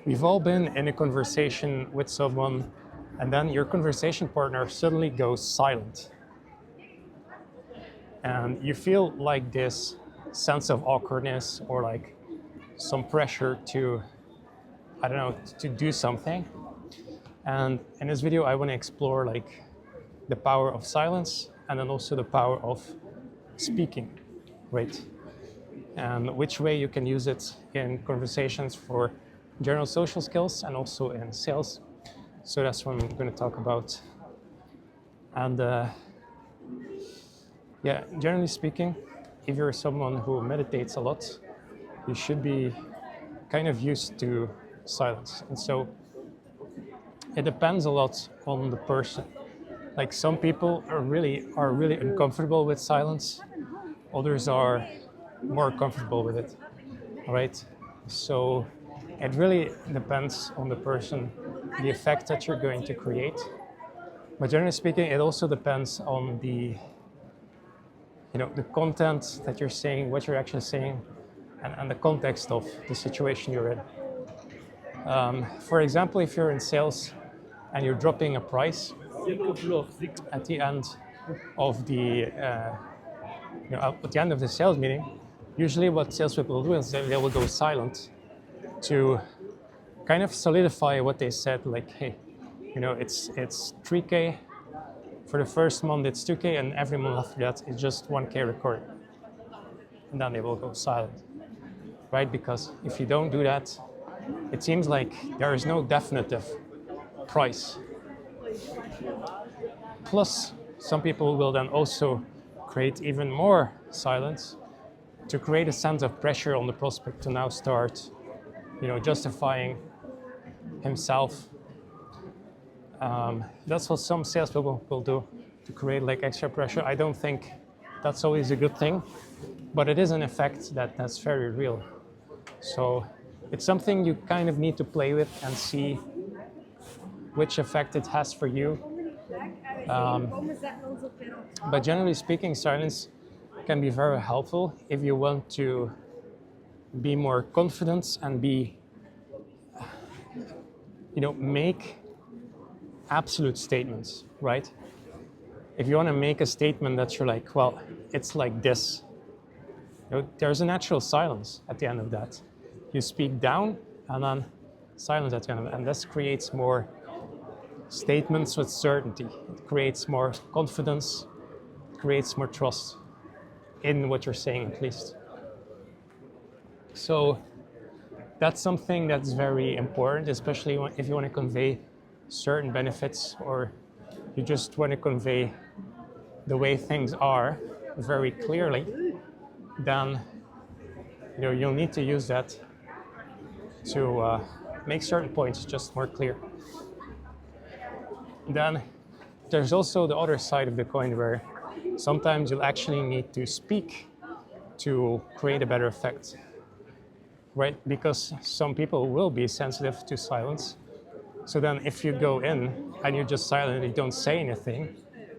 We've all been in a conversation with someone, and then your conversation partner suddenly goes silent. And you feel like this sense of awkwardness or like some pressure to, I don't know, to do something. And in this video, I want to explore like the power of silence and then also the power of speaking, right? And which way you can use it in conversations for general social skills and also in sales. So that's what I'm going to talk about. And yeah, generally speaking, if you're someone who meditates a lot, you should be kind of used to silence. And so it depends a lot on the person. Like some people are really uncomfortable with silence. Others are more comfortable with it, right? So it really depends on the person, the effect that you're going to create. But generally speaking, it also depends on the content that you're saying, what you're actually saying, and the context of the situation you're in. For example, if you're in sales and you're dropping a price at the end of the at the end of the sales meeting, usually what salespeople will do is they will go silent to kind of solidify what they said. Like, hey, it's 3K. For the first month, it's 2K, and every month after that, it's just 1K recorded. And then they will go silent, right? Because if you don't do that, it seems like there is no definitive price. Plus, some people will then also create even more silence to create a sense of pressure on the prospect to now start, justifying himself. That's what some salespeople will do to create like extra pressure. I don't think that's always a good thing, but it is an effect that's very real. So it's something you kind of need to play with and see which effect it has for you. But generally speaking, silence can be very helpful if you want to be more confident and make absolute statements, right? If you want to make a statement that you're like, well, it's like this, there's a natural silence at the end of that. You speak down and then silence at the end of it, and this creates more statements with certainty. It creates more confidence, creates more trust in what you're saying, at least. So that's something that's very important, especially if you want to convey certain benefits or you just want to convey the way things are very clearly. Then you'll need to use that to make certain points just more clear. Then there's also the other side of the coin where sometimes you'll actually need to speak to create a better effect, right? Because some people will be sensitive to silence. So then if you go in and you're just silent and you don't say anything,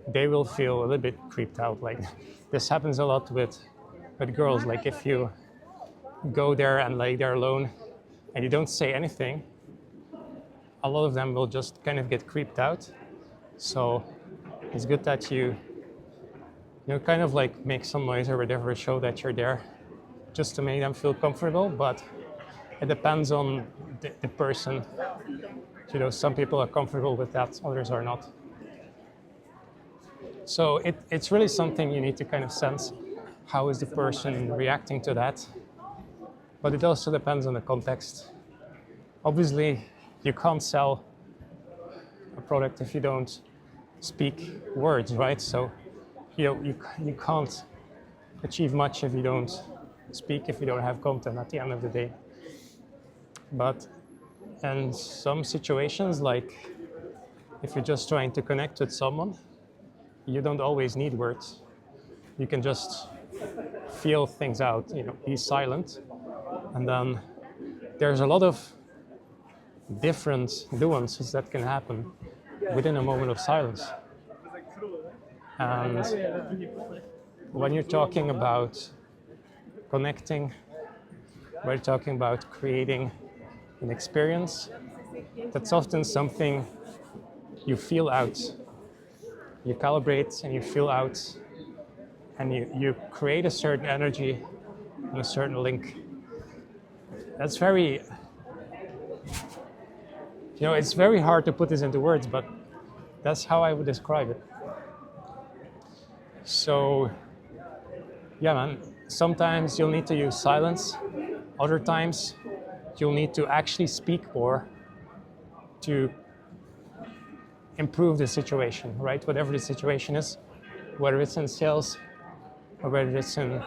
they will feel a little bit creeped out. Like this happens a lot with girls. Like if you go there and like they're alone and you don't say anything, a lot of them will just kind of get creeped out. So it's good that you kind of like make some noise or whatever, show that you're there just to make them feel comfortable. But it depends on the person. Some people are comfortable with that, others are not. So it's really something you need to kind of sense. How is the person reacting to that? But it also depends on the context. Obviously, you can't sell a product if you don't speak words, right? So you can't achieve much if you don't speak, if you don't have content at the end of the day. But in some situations, like if you're just trying to connect with someone, you don't always need words. You can just feel things out, be silent. And then there's a lot of different nuances that can happen within a moment of silence. And when you're talking about connecting, we're talking about creating an experience, that's often something you feel out. You calibrate and you feel out, and you create a certain energy and a certain link. That's very, it's very hard to put this into words, but that's how I would describe it. So, yeah, man, sometimes you'll need to use silence. Other times you'll need to actually speak more to improve the situation, right? Whatever the situation is, whether it's in sales or whether it's in,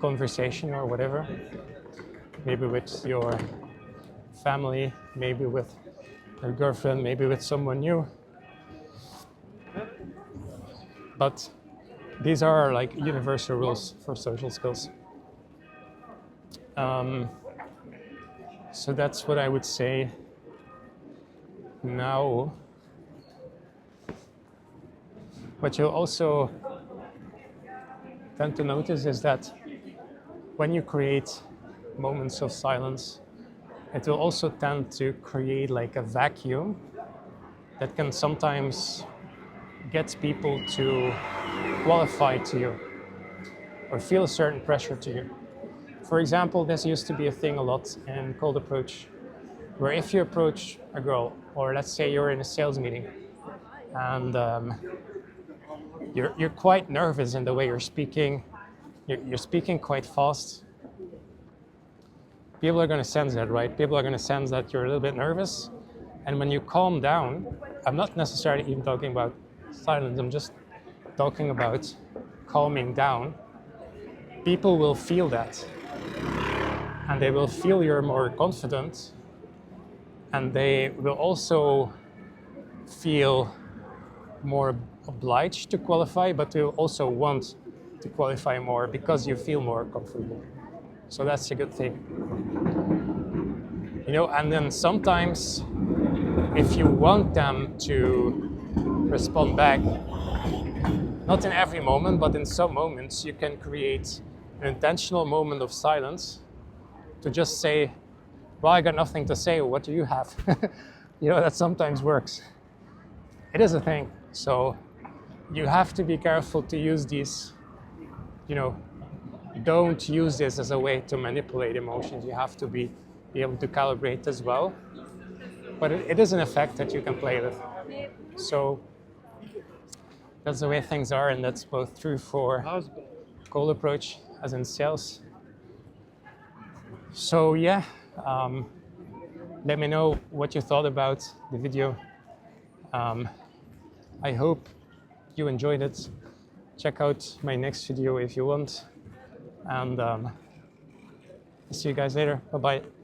conversation or whatever. Maybe with your family, maybe with your girlfriend, maybe with someone new. But these are like universal rules for social skills. So that's what I would say. Now, what you'll also tend to notice is that when you create moments of silence, it will also tend to create like a vacuum that can sometimes get people to qualify to you or feel a certain pressure to you. For example, this used to be a thing a lot in cold approach, where if you approach a girl, or let's say you're in a sales meeting, and you're quite nervous in the way you're speaking, you're speaking quite fast, people are going to sense that, right? People are going to sense that you're a little bit nervous. And when you calm down, I'm not necessarily even talking about silence, I'm just talking about calming down. People will feel that. And they will feel you're more confident. And they will also feel more obliged to qualify, but they will also want to qualify more because you feel more comfortable. So that's a good thing. And then sometimes if you want them to respond back, not in every moment, but in some moments, you can create an intentional moment of silence to just say, well, I got nothing to say, what do you have? That sometimes works. It is a thing. So you have to be careful to use these, don't use this as a way to manipulate emotions. You have to be able to calibrate as well. But it is an effect that you can play with. So that's the way things are, and that's both true for cold approach as in sales. So yeah, let me know what you thought about the video. I hope you enjoyed it. Check out my next video if you want. And see you guys later. Bye-bye.